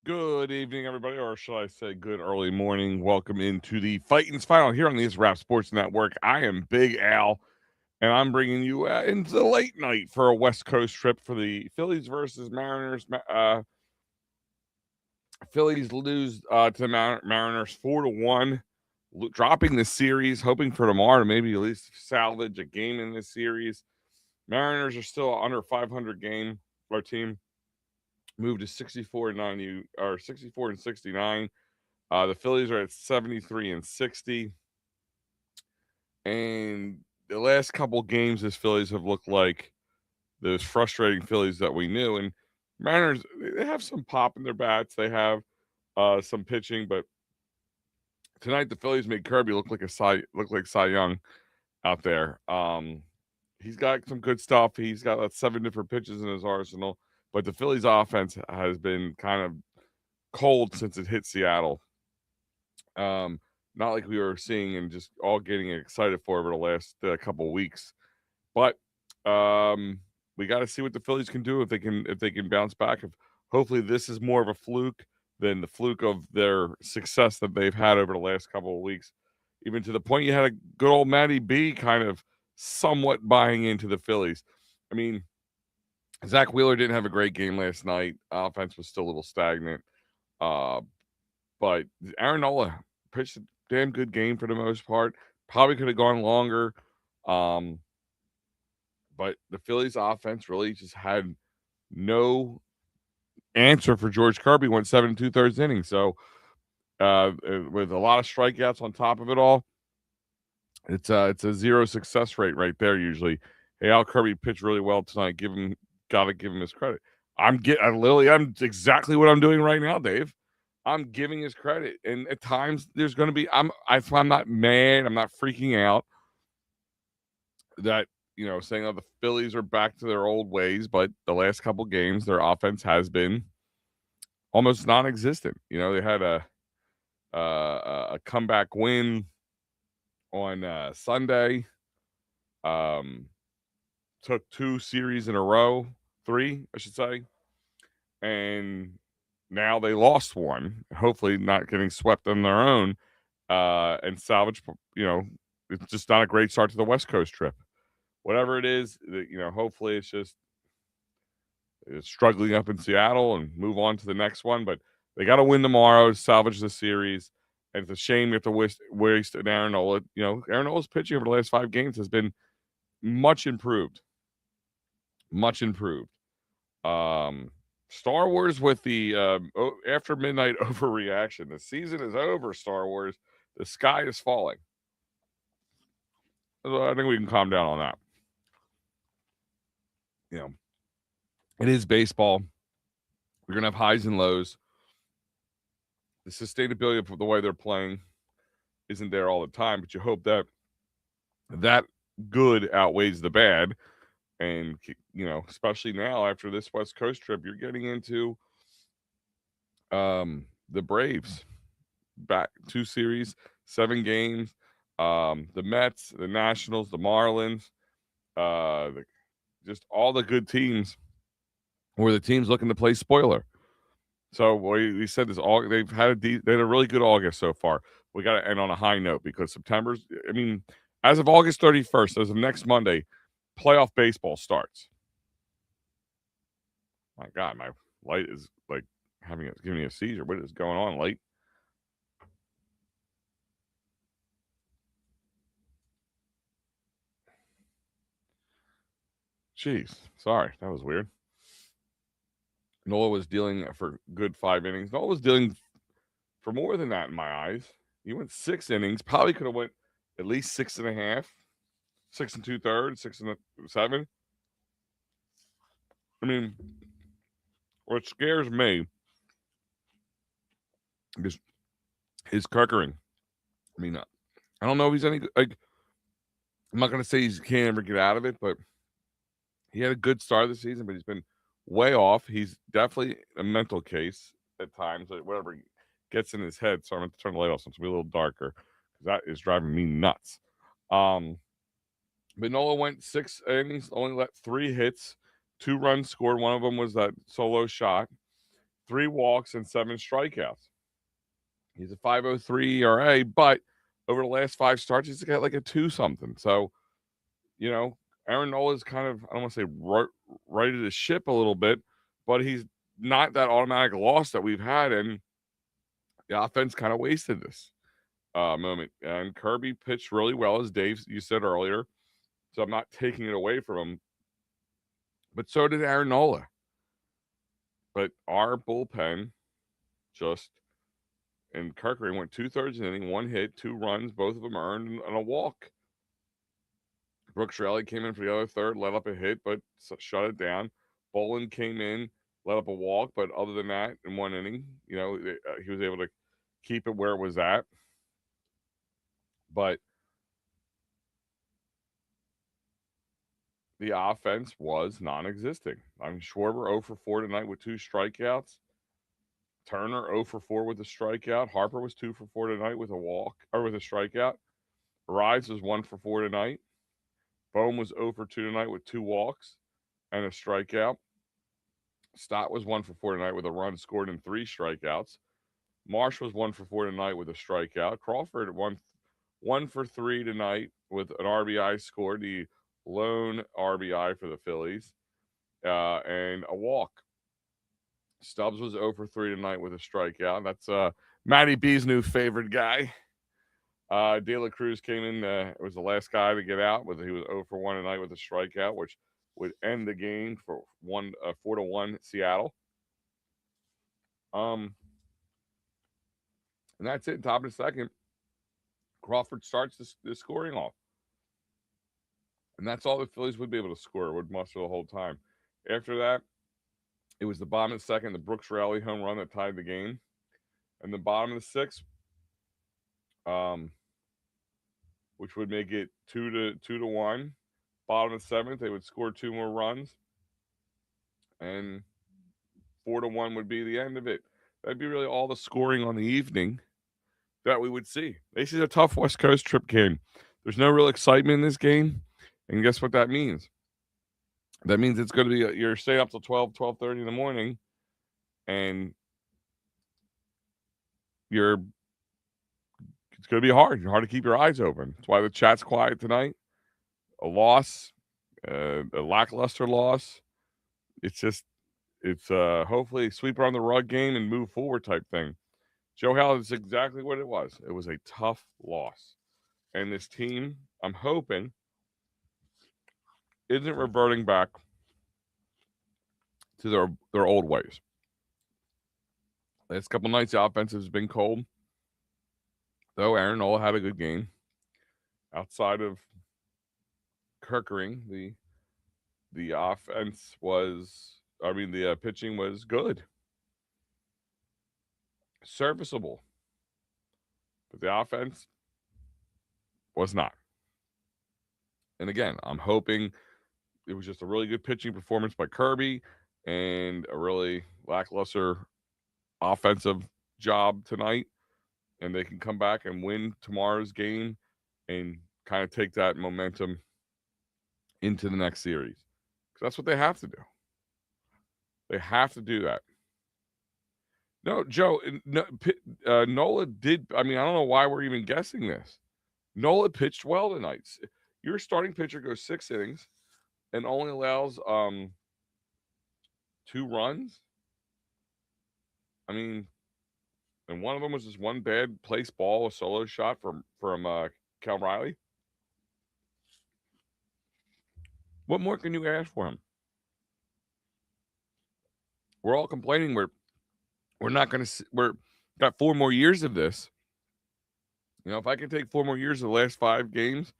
Good evening, everybody, or should I say good early morning. Welcome into the Fighting's Final here on the Rap Sports Network. I am Big Al, and I'm bringing you into the late night for a West Coast trip for the Phillies versus Mariners. Phillies lose to the Mariners 4-1, dropping the series, hoping for tomorrow to maybe at least salvage a game in this series. Mariners are still under 500 game. Our team moved to 64-90 or 64-69. The Phillies are at 73-60, and the last couple games, this Phillies have looked like those frustrating Phillies that we knew. And Mariners, they have some pop in their bats. They have some pitching, but tonight the Phillies made Kirby look like Cy Young out there. He's got some good stuff. He's got like 7 different pitches in his arsenal, but the Phillies offense has been kind of cold since it hit Seattle. Not like we were seeing and just all getting excited for over the last couple of weeks. But we got to see what the Phillies can do if they can bounce back. If hopefully this is more of a fluke than the fluke of their success that they've had over the last couple of weeks. Even to the point you had a good old Matty B kind of somewhat buying into the Phillies. I mean, Zach Wheeler didn't have a great game last night. Offense was still a little stagnant. But Aaron Nola pitched a damn good game for the most part. Probably could have gone longer. But the Phillies offense really just had no answer for George Kirby. Went 7 2/3 innings. So with a lot of strikeouts on top of it all, it's a zero success rate right there usually. Hey, Al Kirby pitched really well tonight. Gotta give him his credit. I'm exactly what I'm doing right now, Dave. I'm giving his credit, and at times there's going to be. I'm not mad. I'm not freaking out that saying the Phillies are back to their old ways, but the last couple games their offense has been almost non-existent. They had a comeback win on Sunday. Took 2 series in a row, 3 I should say, and now they lost one. Hopefully, not getting swept on their own. And salvage, it's just not a great start to the West Coast trip. Whatever it is, hopefully it's struggling up in Seattle and move on to the next one. But they got to win tomorrow to salvage the series. And it's a shame you have to waste an Aaron Nola. Aaron Nola's pitching over the last 5 games has been much improved. Much improved. Star Wars with the after midnight overreaction. The season is over, Star Wars. The sky is falling. I think we can calm down on that. It is baseball. We're going to have highs and lows. The sustainability of the way they're playing isn't there all the time, but you hope that good outweighs the bad. And, especially now after this West Coast trip, you're getting into the Braves. Back 2 series, 7 games. The Mets, the Nationals, the Marlins, just all the good teams were the teams looking to play spoiler. So we said this all they had a really good August so far. We got to end on a high note because September's. I mean, as of August 31st, as of next Monday, playoff baseball starts. My God, my light is like giving me a seizure. What is going on, light? Jeez, sorry, that was weird. Nola was dealing for good 5 innings. Nola was dealing for more than that in my eyes. He went 6 innings. Probably could have went at least 6.5, 6 2/3, 6 7. I mean, what scares me is his Kirkering. I mean, I don't know if he's any like. I'm not going to say he can't ever get out of it, but he had a good start of the season, but he's been way off. He's definitely a mental case at times, like whatever gets in his head. So I'm going to turn the light off so it's a little darker because that is driving me nuts. But Nola went 6 innings, only let 3 hits, 2 runs scored. One of them was that solo shot. 3 walks and 7 strikeouts. He's a 5.03 ERA, but over the last 5 starts, he's got like a 2 something. So, you know, Aaron Nola's kind of, I don't want to say righted the ship a little bit, but he's not that automatic loss that we've had, and the offense kind of wasted this moment. And Kirby pitched really well, as Dave, you said earlier, so I'm not taking it away from him, but so did Aaron Nola. But our bullpen just, and Kirkering went 2/3 inning, 1 hit, 2 runs, both of them earned, and a walk. Brooks Raley came in for the other third, let up a hit, but shut it down. Boland came in, let up a walk, but other than that, in 1 inning, he was able to keep it where it was at. But the offense was non-existing. I mean, Schwarber 0 for 4 tonight with 2 strikeouts. Turner 0 for 4 with a strikeout. Harper was 2 for 4 tonight with a walk, or with a strikeout. Rise was 1 for 4 tonight. Bohm was 0 for 2 tonight with 2 walks and a strikeout. Stott was 1 for 4 tonight with a run scored and 3 strikeouts. Marsh was 1 for 4 tonight with a strikeout. Crawford 1 for 3 tonight with an RBI scored, the lone RBI for the Phillies, and a walk. Stubbs was 0 for 3 tonight with a strikeout. That's Matty B's new favorite guy. De La Cruz came in. Was the last guy to get out. He was 0 for 1 tonight with a strikeout, which would end the game for 4-1 Seattle. And that's it. Top of the second, Crawford starts the scoring off, and that's all the Phillies would be able to score. Would muster the whole time. After that, it was the bottom of the second, the Brooks Raley home run that tied the game, and the bottom of the sixth, which would make it 2-1. Bottom of the seventh, they would score 2 more runs, and 4-1 would be the end of it. That'd be really all the scoring on the evening that we would see. This is a tough West Coast trip game. There's no real excitement in this game, and guess what that means? That means it's going to be you're staying up till 12:30 in the morning, and it's going to be hard. Hard to keep your eyes open. That's why the chat's quiet tonight. A loss, a lackluster loss. It's hopefully a sweep around the rug game and move forward type thing. Joe Howell is exactly what it was. It was a tough loss. And this team, I'm hoping, isn't reverting back to their old ways. Last couple nights, the offense has been cold. Though Aaron Nola had a good game. Outside of Kirkering, the offense the pitching was good. Serviceable. But the offense was not. And again, I'm hoping it was just a really good pitching performance by Kirby and a really lackluster offensive job tonight, and they can come back and win tomorrow's game and kind of take that momentum into the next series. Because that's what they have to do. They have to do that. No, Joe, Nola did. I mean, I don't know why we're even guessing this. Nola pitched well tonight. Your starting pitcher goes 6 innings and only allows 2 runs. I mean, and one of them was just one bad place ball, a solo shot from Cal Riley. What more can you ask for him? We're all complaining we're not going to. We're got 4 more years of this. You know, if I can take 4 more years of the last 5 games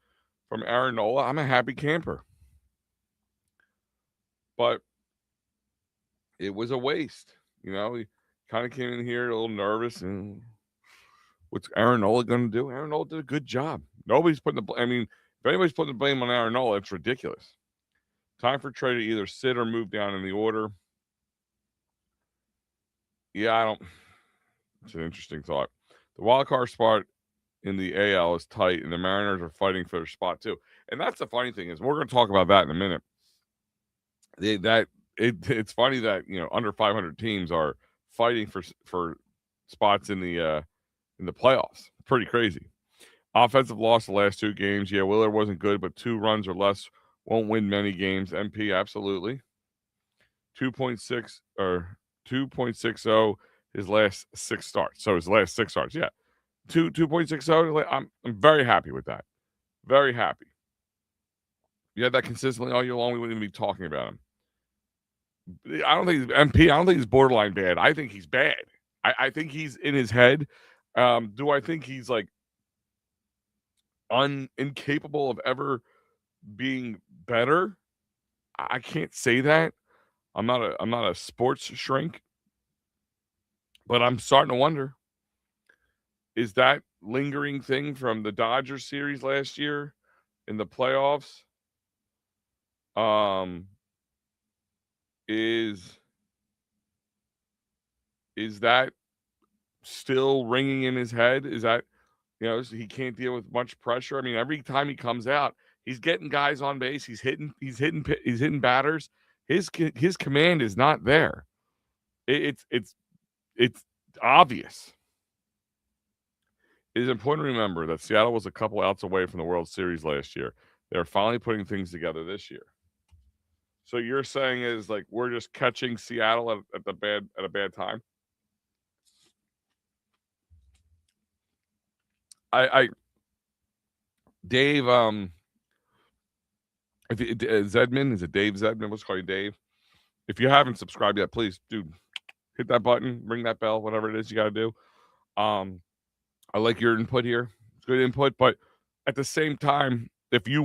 from Aaron Nola, I'm a happy camper. But it was a waste. You know, he kind of came in here a little nervous. And what's Aaron Nola going to do? Aaron Nola did a good job. Nobody's putting the. I mean, if anybody's putting the blame on Aaron Nola, it's ridiculous. Time for Trey to either sit or move down in the order. Yeah, I don't. It's an interesting thought. The wild card spot in the AL is tight, and the Mariners are fighting for their spot too. And that's the funny thing is we're going to talk about that in a minute. It's funny that under 500 teams are fighting for spots in the playoffs. Pretty crazy. Offensive loss the last 2 games. Yeah, Willard wasn't good, but 2 runs or less won't win many games. MP, absolutely. 2.6 or 2.60 his last 6 starts. So his last 6 starts, yeah. 2.60. I'm very happy with that. Very happy. You had that consistently all year long, we wouldn't even be talking about him. I don't think he's MP. I don't think he's borderline bad. I think he's bad. I think he's in his head. Do I think he's like incapable of ever being better? I can't say that. I'm not a sports shrink, but I'm starting to wonder, is that lingering thing from the Dodgers series last year in the playoffs? Is that still ringing in his head? Is that, he can't deal with much pressure? I mean, every time he comes out, he's getting guys on base. He's hitting batters. His command is not there. It's obvious. It is important to remember that Seattle was a couple outs away from the World Series last year. They're finally putting things together this year. So you're saying is like we're just catching Seattle at a bad time? I Dave, if Zedman, is it Dave Zedman? Let's call you Dave. If you haven't subscribed yet, please do hit that button, ring that bell, whatever it is you got to do. I like your input here. It's good input, but at the same time, if you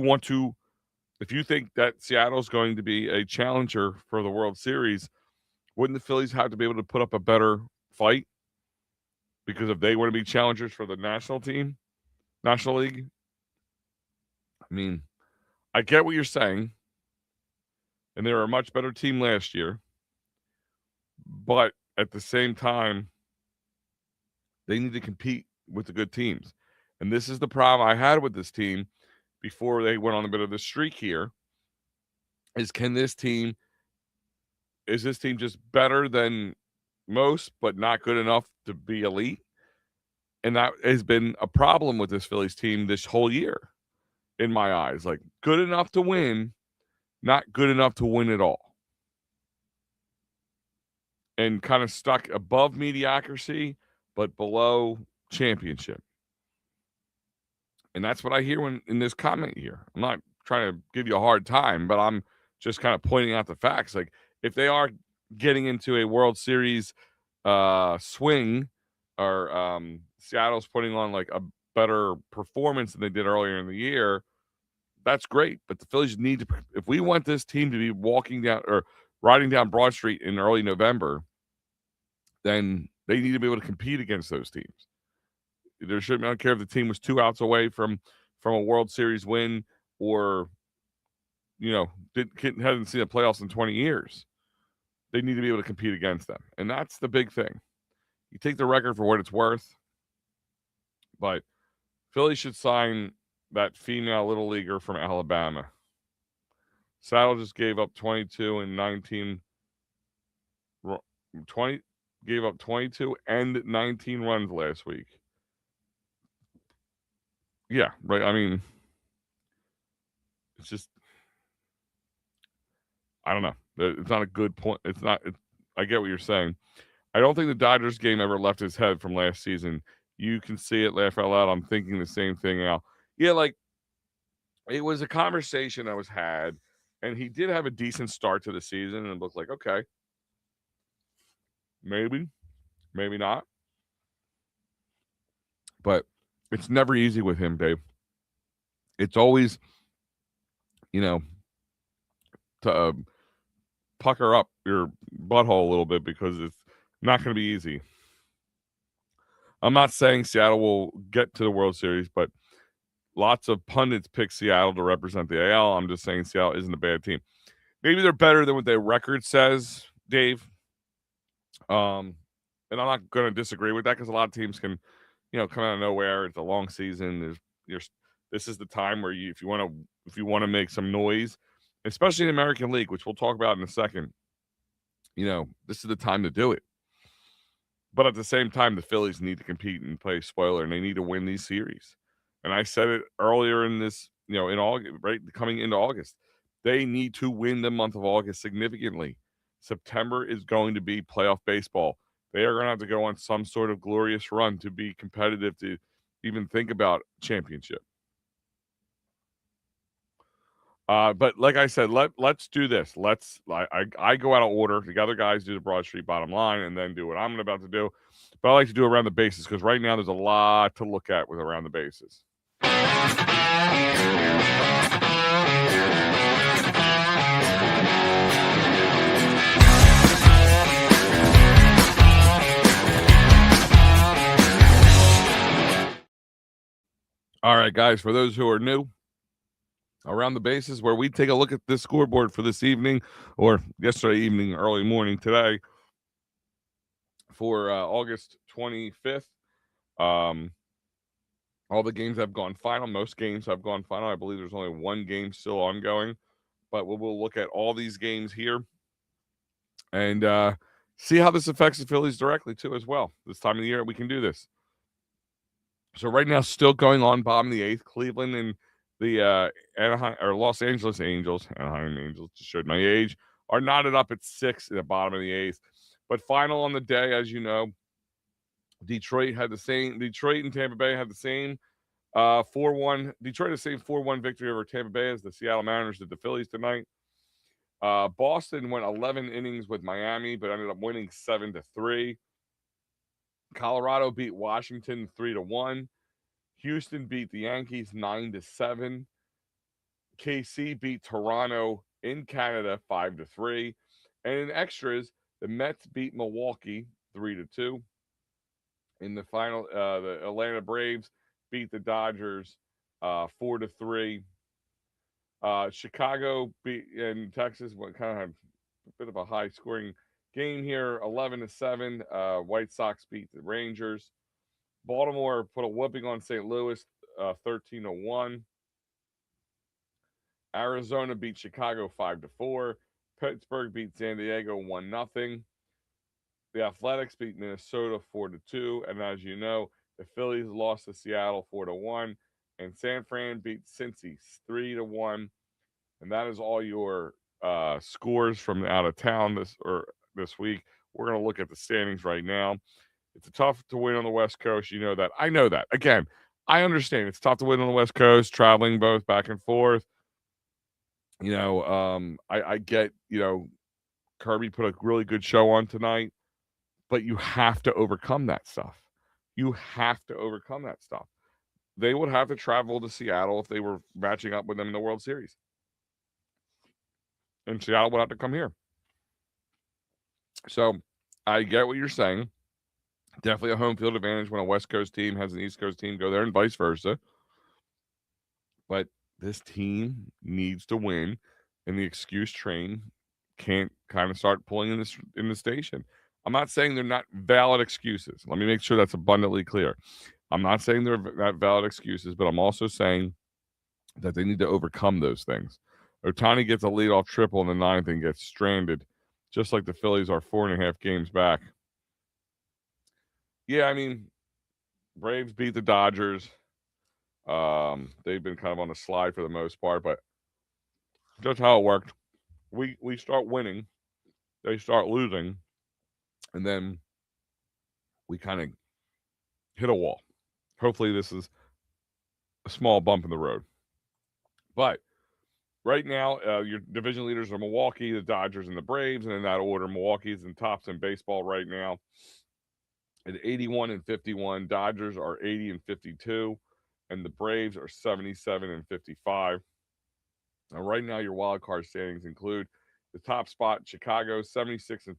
think that Seattle's going to be a challenger for the World Series, wouldn't the Phillies have to be able to put up a better fight? Because if they want to be challengers for the National League, I mean, I get what you're saying, and they were a much better team last year, but at the same time, they need to compete with the good teams. And this is the problem I had with this team before they went on a bit of the streak here, is is this team just better than most, but not good enough to be elite? And that has been a problem with this Phillies team this whole year, in my eyes. Like, good enough to win, not good enough to win at all. And kind of stuck above mediocrity, but below championship. And that's what I hear in this comment here. I'm not trying to give you a hard time, but I'm just kind of pointing out the facts. Like, if they are getting into a World Series swing, or Seattle's putting on like a better performance than they did earlier in the year, that's great. But the Phillies need to, if we want this team to be walking down or riding down Broad Street in early November, then they need to be able to compete against those teams. There shouldn't, I don't care if the team was 2 outs away from a World Series win, or hasn't seen the playoffs in 20 years. They need to be able to compete against them, and that's the big thing. You take the record for what it's worth, but Philly should sign that female little leaguer from Alabama. Saddle just gave up 22 and 19 20 gave up 22 and 19 runs last week. Yeah, right. I mean, it's just, I don't know. It's not a good point. I get what you're saying. I don't think the Dodgers game ever left his head from last season. You can see it, laugh out loud. I'm thinking the same thing now. Yeah, like, it was a conversation that was had, and he did have a decent start to the season, and it looked like, okay, maybe not. But it's never easy with him, Dave. It's always, to pucker up your butthole a little bit, because it's not going to be easy. I'm not saying Seattle will get to the World Series, but lots of pundits pick Seattle to represent the AL. I'm just saying Seattle isn't a bad team. Maybe they're better than what their record says, Dave. And I'm not going to disagree with that, because a lot of teams can, come out of nowhere. It's a long season. This is the time where if you want to make some noise, especially in the American League, which we'll talk about in a second, this is the time to do it. But at the same time, the Phillies need to compete and play spoiler, and they need to win these series. And I said it earlier in this, in August, right, coming into August, they need to win the month of August significantly. September is going to be playoff baseball. They are going to have to go on some sort of glorious run to be competitive to even think about championship. But like I said, let's do this. I go out of order. The other guys do the Broad Street bottom line, and then do what I'm about to do. But I like to do around the bases because right now there's a lot to look at with around the bases. All right, guys. For those who are new, around the bases, where we take a look at this scoreboard for this evening, or yesterday evening, early morning today, for August 25th. All the games have gone final. Most games have gone final. I believe there's only one game still ongoing, but we'll look at all these games here and see how this affects the Phillies directly too as well. This time of the year we can do this. So right now, still going on, bottom of the eighth, Cleveland and the Anaheim or Los Angeles Angels, Anaheim Angels, just showed my age, are knotted up at 6 at the bottom of the eighth. But final on the day, as you know, Detroit and Tampa Bay had the same 4-1. Detroit had the same 4-1 victory over Tampa Bay as the Seattle Mariners did the Phillies tonight. Boston went 11 innings with Miami, but ended up winning 7-3. Colorado beat Washington 3-1. Houston beat the Yankees 9-7. KC beat Toronto in Canada 5-3. And in extras, the Mets beat Milwaukee 3-2. In the final, the Atlanta Braves beat the Dodgers 4-3. Chicago beat in Texas, what kind of had a bit of a high scoring game here, 11-7. White Sox beat the Rangers. Baltimore put a whooping on St. Louis, 13-1. Arizona beat Chicago 5-4. Pittsburgh beat San Diego 1-0. The Athletics beat Minnesota 4-2, and as you know, the Phillies lost to Seattle 4-1, and San Fran beat Cincy 3-1. And that is all your scores from out of town this week. We're going to look at the standings right now. It's tough to win on the West Coast. You know that. I know that. Again, I understand it's tough to win on the West Coast, traveling both back and forth. I get, Kirby put a really good show on tonight, but you have to overcome that stuff. You have to overcome that stuff. They would have to travel to Seattle if they were matching up with them in the World Series. And Seattle would have to come here. So I get what you're saying. Definitely a home field advantage when a West Coast team has an East Coast team go there and vice versa. But this team needs to win, and the excuse train can't kind of start pulling in the station. I'm not saying they're not valid excuses. Let me make sure that's abundantly clear. I'm not saying they're not valid excuses, but I'm also saying that they need to overcome those things. Ohtani gets a leadoff triple in the ninth and gets stranded, just like the Phillies are 4.5 games back. Yeah, I mean, Braves beat the Dodgers. They've been kind of on a slide for the most part, but that's how it worked. We start winning, they start losing, and then we kind of hit a wall. Hopefully, this is a small bump in the road. But right now, your division leaders are Milwaukee, the Dodgers, and the Braves, and in that order, Milwaukee's in tops in baseball right now at 81-51. Dodgers are 80-52, and the Braves are 77-55. Now, right now, your wild card standings include the top spot, Chicago, 76-56.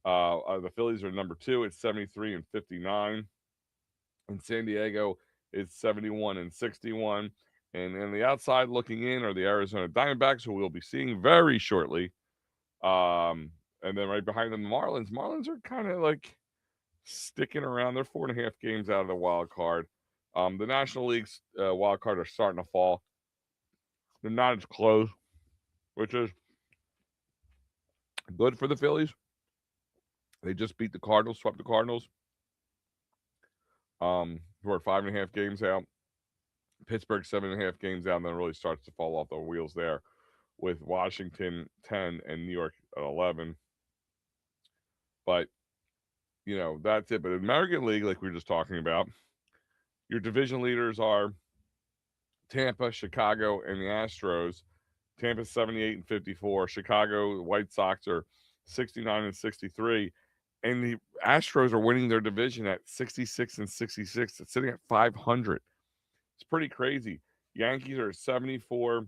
The Phillies are number 2 at 73-59. And San Diego is 71-61. And on the outside looking in are the Arizona Diamondbacks, who we'll be seeing very shortly. And then right behind them, the Marlins. Marlins are kind of like sticking around. They're 4.5 games out of the wild card. The National League's wild card are starting to fall. They're not as close, which is good for the Phillies. They just beat the Cardinals, swept the Cardinals, who are 5.5 games out. Pittsburgh 7.5 games out, and then it really starts to fall off the wheels there with Washington 10 and New York at 11. But, that's it. But in the American League, like we were just talking about, your division leaders are Tampa, Chicago, and the Astros. Tampa's 78 and 54. Chicago, the White Sox are 69 and 63. And the Astros are winning their division at 66 and 66. It's sitting at 500. It's pretty crazy. Yankees are 74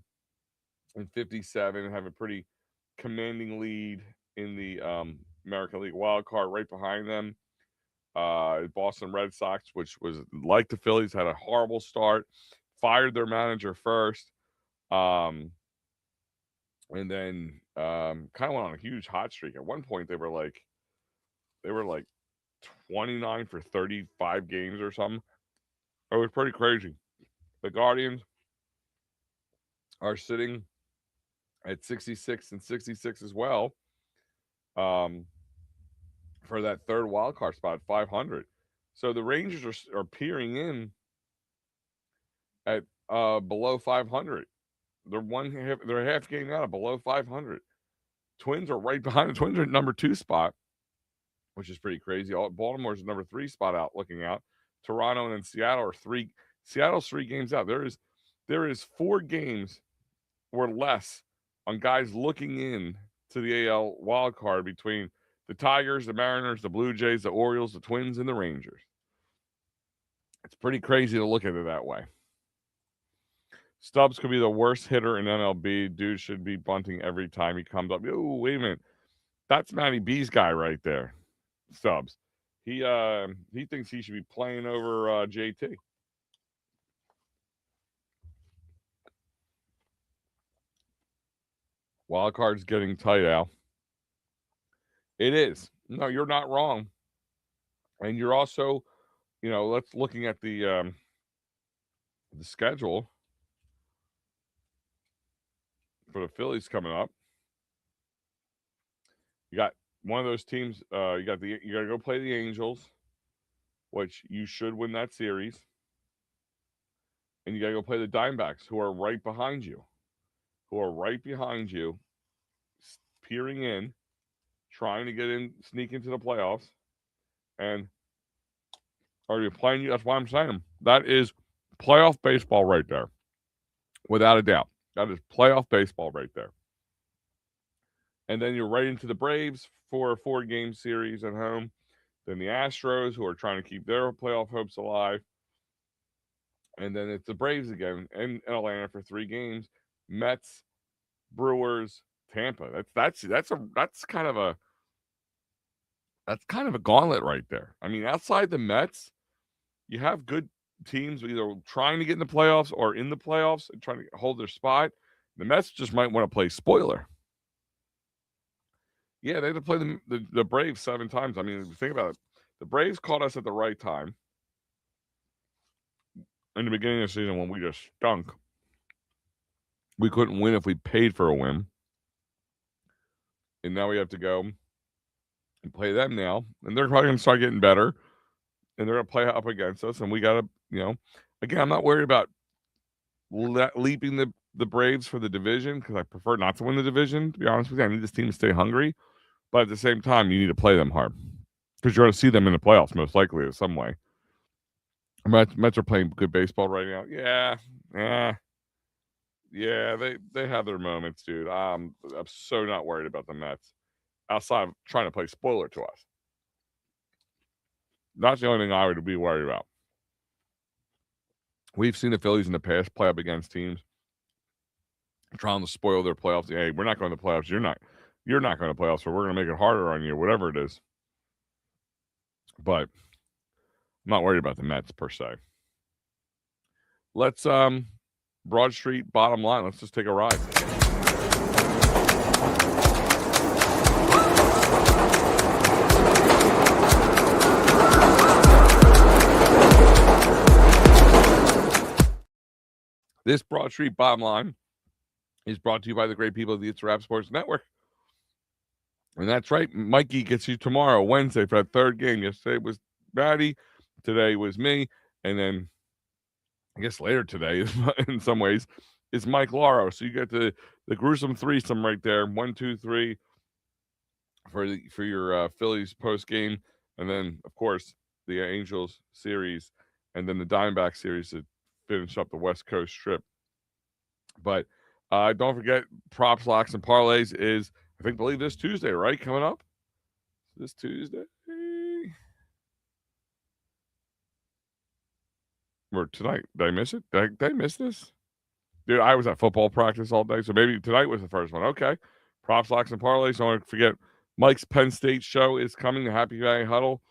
and 57 and have a pretty commanding lead in the American League wild card. Right behind them, Boston Red Sox, which was like the Phillies, had a horrible start, fired their manager first, and then kind of went on a huge hot streak. At one point, they were like 29 for 35 games or something. It was pretty crazy. The Guardians are sitting at 66 and 66 as well, for that third wild card spot at 500. So the Rangers are peering in at below 500. They're half game out of below 500. Twins are right behind. The Twins are at number 2 spot, which is pretty crazy. Baltimore's number 3 spot out, looking out. Toronto and then Seattle are 3. Seattle's 3 games out. There is 4 games or less on guys looking in to the AL wild card between the Tigers, the Mariners, the Blue Jays, the Orioles, the Twins, and the Rangers. It's pretty crazy to look at it that way. Stubbs could be the worst hitter in MLB. Dude should be bunting every time he comes up. Oh, wait a minute. That's Matty B's guy right there, Stubbs. He thinks he should be playing over JT. Wild card's getting tight, Al. It is. No, you're not wrong. And you're also, let's looking at the schedule for the Phillies coming up. You got one of those teams. You got to go play the Angels, which you should win that series, and you got to go play the Diamondbacks, who are right behind you, peering in, trying to sneak into the playoffs, and are you playing? That's why I'm saying that is playoff baseball right there, without a doubt. That is playoff baseball right there. And then you're right into the Braves for a 4-game series at home. Then the Astros, who are trying to keep their playoff hopes alive. And then it's the Braves again in Atlanta for 3 games. Mets, Brewers, Tampa. That's kind of a gauntlet right there. I mean, outside the Mets, you have good teams either trying to get in the playoffs or in the playoffs and trying to hold their spot. The Mets just might want to play spoiler. Yeah, they had to play the Braves 7 times. I mean, think about it. The Braves caught us at the right time in the beginning of the season when we just stunk. We couldn't win if we paid for a win. And now we have to go and play them now. And they're probably going to start getting better. And they're going to play up against us. And we got to, again, I'm not worried about leaping the Braves for the division because I prefer not to win the division, to be honest with you. I need this team to stay hungry. But at the same time, you need to play them hard because you're going to see them in the playoffs most likely in some way. Mets are playing good baseball right now. Yeah, they have their moments, dude. I'm so not worried about the Mets outside of trying to play spoiler to us. That's the only thing I would be worried about. We've seen the Phillies in the past play up against teams trying to spoil their playoffs. Hey, we're not going to the playoffs. You're not going to playoffs, so we're going to make it harder on you, whatever it is. But I'm not worried about the Mets per se. Let's Broad Street bottom line. Let's just take a ride. This Broad Street bottom line is brought to you by the great people of the It's Rap Sports Network. And that's right. Mikey gets you tomorrow, Wednesday, for that third game. Yesterday was Maddie. Today was me. And then I guess later today, in some ways, is Mike Lauro. So you get the gruesome threesome right there. 1, 2, 3 for your Phillies post game. And then, of course, the Angels series. And then the Diamondback series to finish up the West Coast trip. But don't forget, props, locks, and parlays is, believe this Tuesday, right? Coming up this Tuesday. Or tonight. Did I miss it? Did I miss this? Dude, I was at football practice all day, so maybe tonight was the first one. Okay. Props, locks, and parlays. Don't forget, Mike's Penn State show is coming. The Happy Valley Huddle.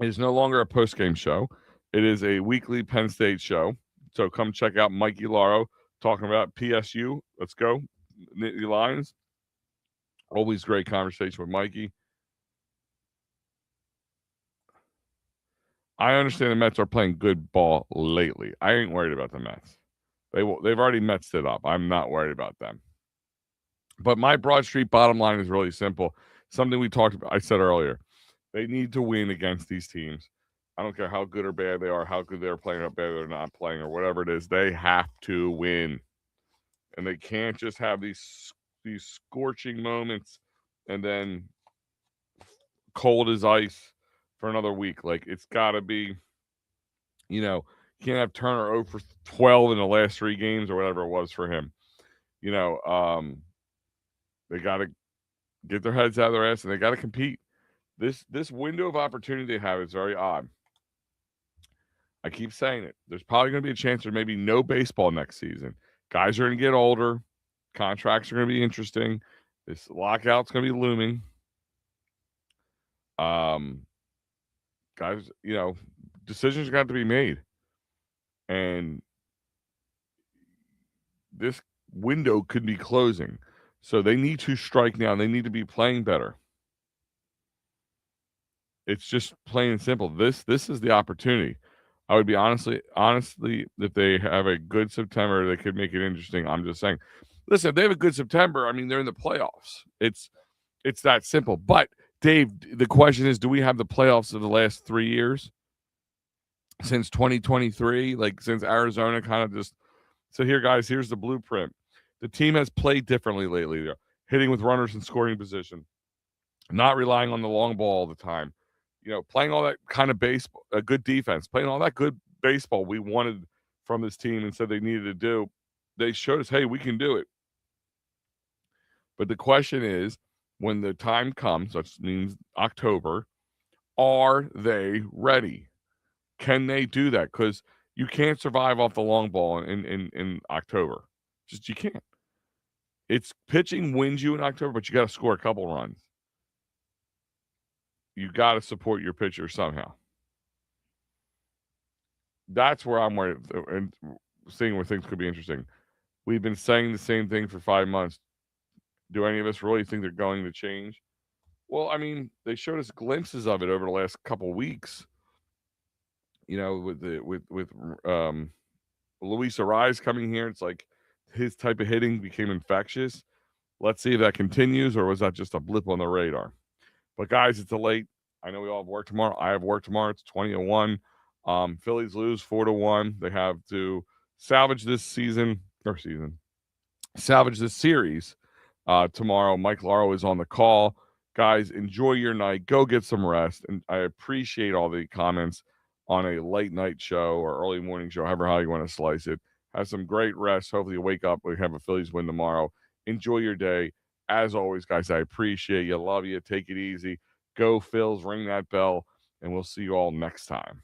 It is no longer a post-game show. It is a weekly Penn State show. So come check out Mikey Lauro talking about PSU. Let's go. Nittany Lions. Always great conversation with Mikey. I understand the Mets are playing good ball lately. I ain't worried about the Mets. They've already Metsed it up. I'm not worried about them. But my Broad Street bottom line is really simple. Something we talked about, I said earlier. They need to win against these teams. I don't care how good or bad they are, how good they're playing, how bad they're not playing, or whatever it is. They have to win. And they can't just have these scorching moments and then cold as ice for another week. Like, it's got to be, you can't have Turner 0 for 12 in the last 3 games or whatever it was for him. They got to get their heads out of their ass and they got to compete. This window of opportunity they have is very odd. I keep saying it. There's probably going to be a chance there may be no baseball next season. Guys are going to get older. Contracts are going to be interesting. This lockout's going to be looming. Guys, decisions are going to be made. And this window could be closing. So they need to strike now. They need to be playing better. It's just plain and simple. This is the opportunity. I would be honestly, if they have a good September, they could make it interesting. I'm just saying. Listen, if they have a good September, I mean, they're in the playoffs. It's that simple. But Dave, the question is, do we have the playoffs of the last 3 years? Since 2023, like since Arizona kind of just so here, guys, here's the blueprint. The team has played differently lately. They're hitting with runners in scoring position, not relying on the long ball all the time. Playing all that kind of baseball, a good defense, playing all that good baseball we wanted from this team and said they needed to do. They showed us, hey, we can do it. But the question is, when the time comes, which means October, are they ready? Can they do that? Because you can't survive off the long ball in October. Just you can't. It's pitching wins you in October, but you got to score a couple runs. You got to support your pitcher somehow. That's where I'm worried and seeing where things could be interesting. We've been saying the same thing for 5 months. Do any of us really think they're going to change? Well, I mean, they showed us glimpses of it over the last couple weeks. With Luis Ariz coming here, it's like his type of hitting became infectious. Let's see if that continues, or was that just a blip on the radar? But guys, it's a late. I know we all have work tomorrow. I have work tomorrow. It's 20-1. Phillies lose 4-1. They have to salvage this salvage this series tomorrow. Mike Lauro is on the call. Guys, enjoy your night. Go get some rest. And I appreciate all the comments on a late night show or early morning show, however how you want to slice it. Have some great rest. Hopefully you wake up. We have a Phillies win tomorrow. Enjoy your day. As always, guys, I appreciate you. Love you. Take it easy. Go Phils. Ring that bell. And we'll see you all next time.